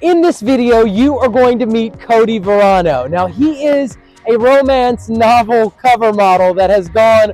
In this video, you are going to meet Cody Varano. Now, he is a romance novel cover model that has gone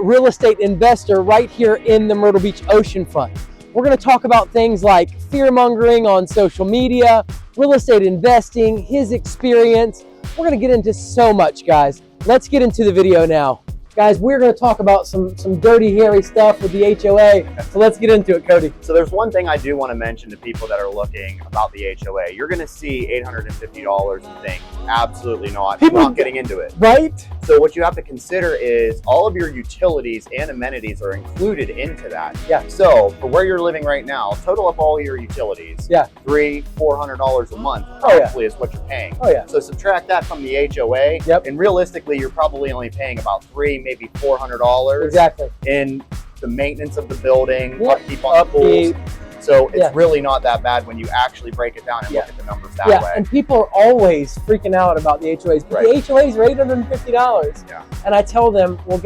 real estate investor right here in the Myrtle Beach Oceanfront. We're going to talk about things like fear-mongering on social media, real estate investing, his experience. We're going to get into so much, guys. Let's get into the video now. Guys, we're going to talk about some dirty, hairy stuff with the HOA. So let's get into it, Cody. So there's one thing I do want to mention to people that are looking about the HOA. You're going to see $850 and think, absolutely not, I'm not getting into it. Right? So what you have to consider is all of your utilities and amenities are included into that. Yeah. So for where you're living right now, total up all your utilities. Yeah. $300-400 a month Oh, roughly is what you're paying. Oh, yeah. So subtract that from the HOA. Yep. And realistically, you're probably only paying about maybe $400 Exactly. in the maintenance of the building, Yep. upkeep on the pools. So it's really not that bad when you actually break it down and look at the numbers that way. And people are always freaking out about the HOAs, but the HOAs are $850. Yeah. And I tell them, well,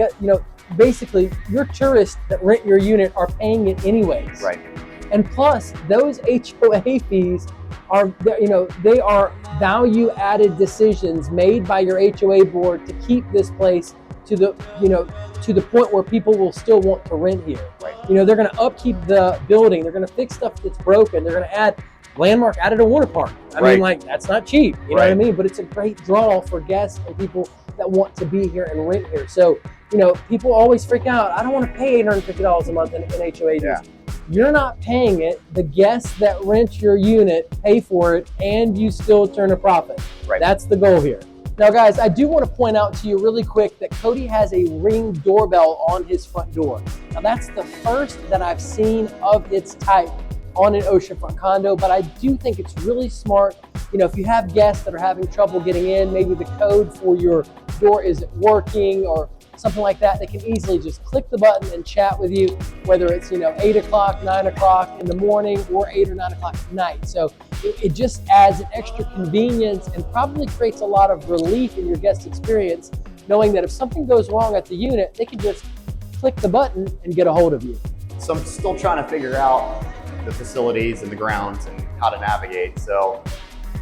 basically your tourists that rent your unit are paying it anyways. Right. And plus those HOA fees are, they are value-added decisions made by your HOA board to keep this place to the point where people will still want to rent here. Right. They're going to upkeep the building. They're going to fix stuff that's broken. They're going to add landmark, added a water park. I mean, like, that's not cheap. You know what I mean? But it's a great draw for guests and people that want to be here and rent here. So, people always freak out. I don't want to pay $850 a month in HOA dues. Yeah. You're not paying it. The guests that rent your unit pay for it, and you still turn a profit. Right. That's the goal here. Now, guys, I do want to point out to you really quick that Cody has a Ring doorbell on his front door. Now, that's the first that I've seen of its type on an oceanfront condo, but I do think it's really smart. If you have guests that are having trouble getting in, maybe the code for your door isn't working or something like that, they can easily just click the button and chat with you, whether it's 8 o'clock, 9 o'clock in the morning, or 8 or 9 o'clock at night. So it just adds an extra convenience and probably creates a lot of relief in your guest experience, knowing that if something goes wrong at the unit, they can just click the button and get a hold of you. So I'm still trying to figure out the facilities and the grounds and how to navigate. So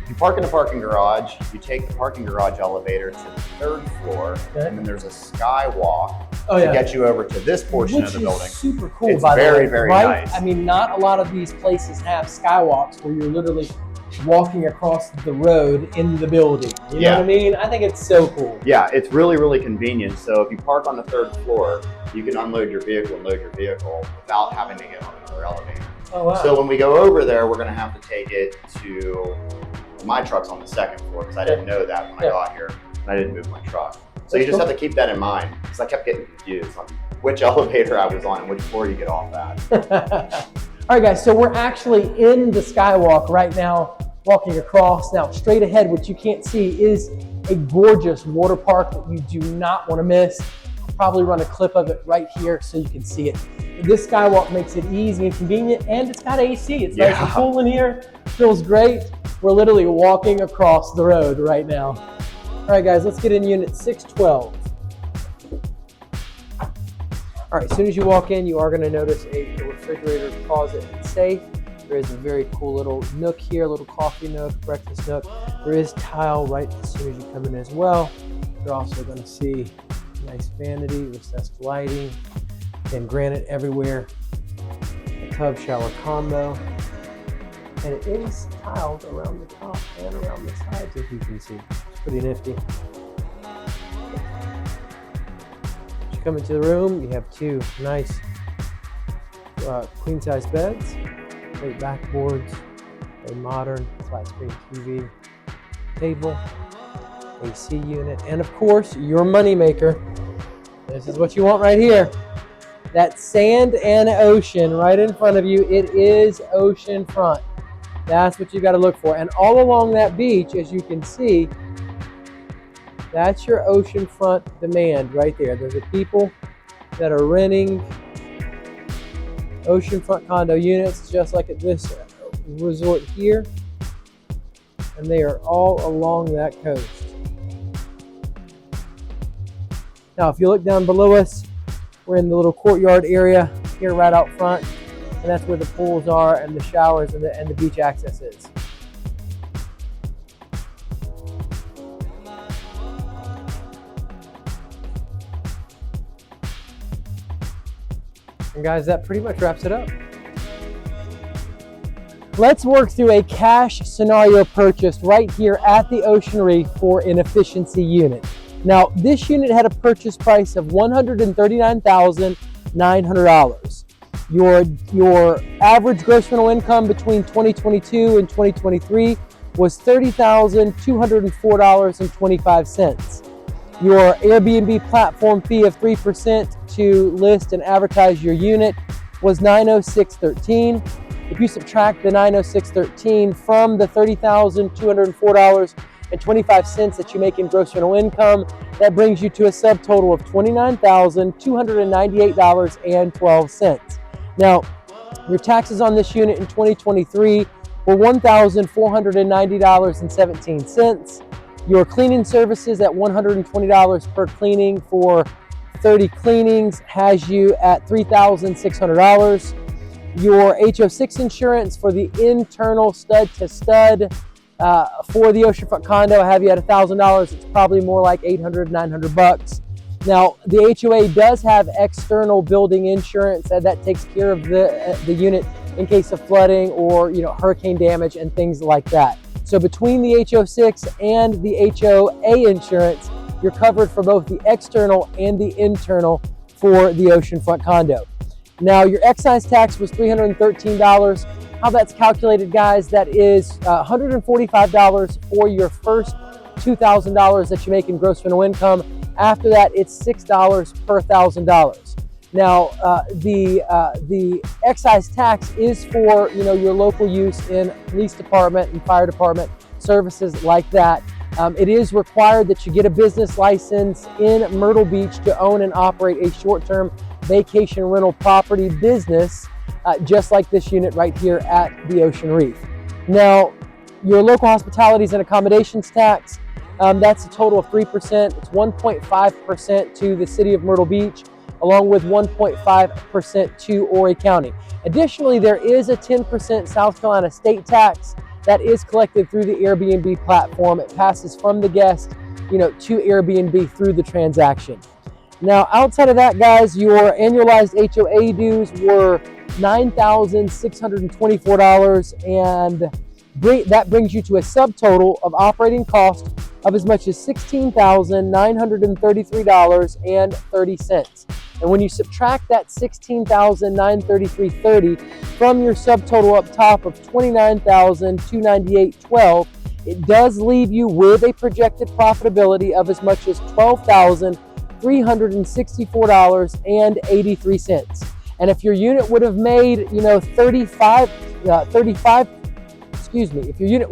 you park in the parking garage, you take the parking garage elevator to the 3rd floor, and then there's a skywalk to get you over to this portion of the building. Which is super cool, it's by the way. Very, very nice. I mean, not a lot of these places have skywalks where you're literally walking across the road in the building. You know what I mean? I think it's so cool. Yeah, it's really, really convenient. So if you park on the 3rd floor, you can unload your vehicle and load your vehicle without having to get on another elevator. Oh, wow. So when we go over there, we're going to have to take it to... My truck's on the 2nd floor because I didn't know that when I got here, and I didn't move my truck. So you just have to keep that in mind, because I kept getting confused on which elevator I was on and which floor you get off at. All right, guys, so we're actually in the skywalk right now, walking across. Now, straight ahead, what you can't see is a gorgeous water park that you do not want to miss. I'll probably run a clip of it right here so you can see it. This skywalk makes it easy and convenient, and it's got AC. It's nice and cool in here. Feels great. We're literally walking across the road right now. All right, guys, let's get in unit 612. All right, as soon as you walk in, you are going to notice a refrigerator, closet, and safe. There is a very cool little nook here, a little coffee nook, breakfast nook. There is tile right as soon as you come in as well. You're also going to see a nice vanity, recessed lighting, and granite everywhere. A tub shower combo. And it is tiled around the top and around the sides, as you can see. It's pretty nifty. As you come into the room, you have 2 nice queen-size beds, great backboards, a modern flat-screen TV, table, AC unit, and of course, your moneymaker. This is what you want right here. That sand and ocean right in front of you. It is oceanfront. That's what you got to look for. And all along that beach, as you can see, that's your oceanfront demand right there. There's the people that are renting oceanfront condo units just like at this resort here. And they are all along that coast. Now, if you look down below us, we're in the little courtyard area here right out front. And that's where the pools are and the showers and the beach access is. And guys, that pretty much wraps it up. Let's work through a cash scenario purchase right here at the Ocean Reef for an efficiency unit. Now, this unit had a purchase price of $139,900. Your average gross rental income between 2022 and 2023 was $30,204.25. Your Airbnb platform fee of 3% to list and advertise your unit was $906.13. If you subtract the $906.13 from the $30,204.25 that you make in gross rental income, that brings you to a subtotal of $29,298.12. Now, your taxes on this unit in 2023 were $1,490.17. Your cleaning services at $120 per cleaning for 30 cleanings has you at $3,600. Your HO6 insurance for the internal stud to stud for the oceanfront condo, I have you at $1,000. It's probably more like $800, $900. Now, the HOA does have external building insurance that takes care of the unit in case of flooding or hurricane damage and things like that. So between the HO6 and the HOA insurance, you're covered for both the external and the internal for the oceanfront condo. Now, your excise tax was $313. How that's calculated, guys, that is $145 for your first $2,000 that you make in gross rental income. After that, it's $6 per $1,000. Now, the excise tax is for your local use in police department and fire department services like that. It is required that you get a business license in Myrtle Beach to own and operate a short-term vacation rental property business, just like this unit right here at the Ocean Reef. Now, your local hospitalities and accommodations tax, that's a total of 3%. It's 1.5% to the city of Myrtle Beach, along with 1.5% to Horry County. Additionally, there is a 10% South Carolina state tax that is collected through the Airbnb platform. It passes from the guest, to Airbnb through the transaction. Now, outside of that, guys, your annualized HOA dues were $9,624, and that brings you to a subtotal of operating cost of as much as $16,933.30. And when you subtract that $16,933.30 from your subtotal up top of $29,298.12, it does leave you with a projected profitability of as much as $12,364.83. And if your unit would have made, if your unit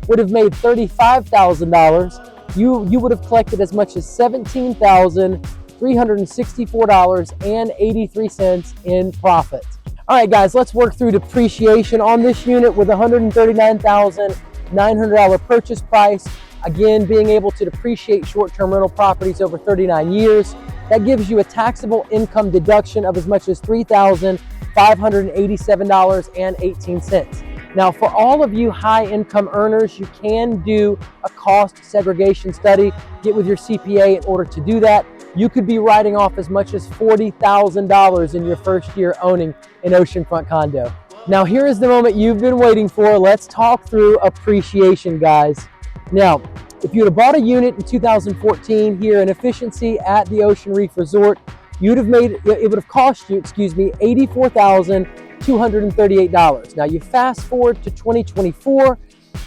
would have made $35,000, you would have collected as much as $17,364.83 in profit. All right, guys, let's work through depreciation on this unit with $139,900 purchase price. Again, being able to depreciate short-term rental properties over 39 years. That gives you a taxable income deduction of as much as $3,587.18. Now, for all of you high income earners, you can do a cost segregation study. Get with your CPA in order to do that. You could be writing off as much as $40,000 in your first year owning an oceanfront condo. Now, here is the moment you've been waiting for. Let's talk through appreciation, guys. Now, if you had bought a unit in 2014 here in efficiency at the Ocean Reef Resort, it would have cost you, $84,238. Now you fast forward to 2024,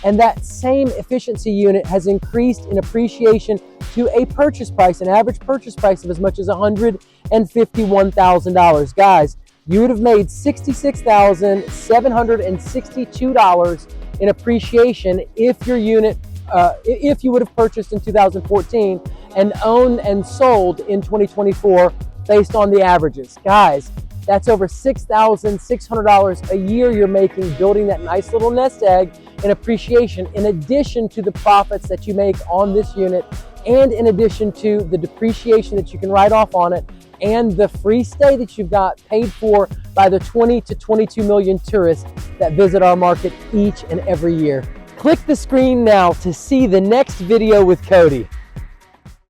and that same efficiency unit has increased in appreciation to a purchase price, an average purchase price of as much as $151,000. Guys, you would have made $66,762 in appreciation if your unit, if you would have purchased in 2014 and owned and sold in 2024 based on the averages. Guys, that's over $6,600 a year you're making building that nice little nest egg in appreciation, in addition to the profits that you make on this unit, and in addition to the depreciation that you can write off on it, and the free stay that you've got paid for by the 20 to 22 million tourists that visit our market each and every year. Click the screen now to see the next video with Cody.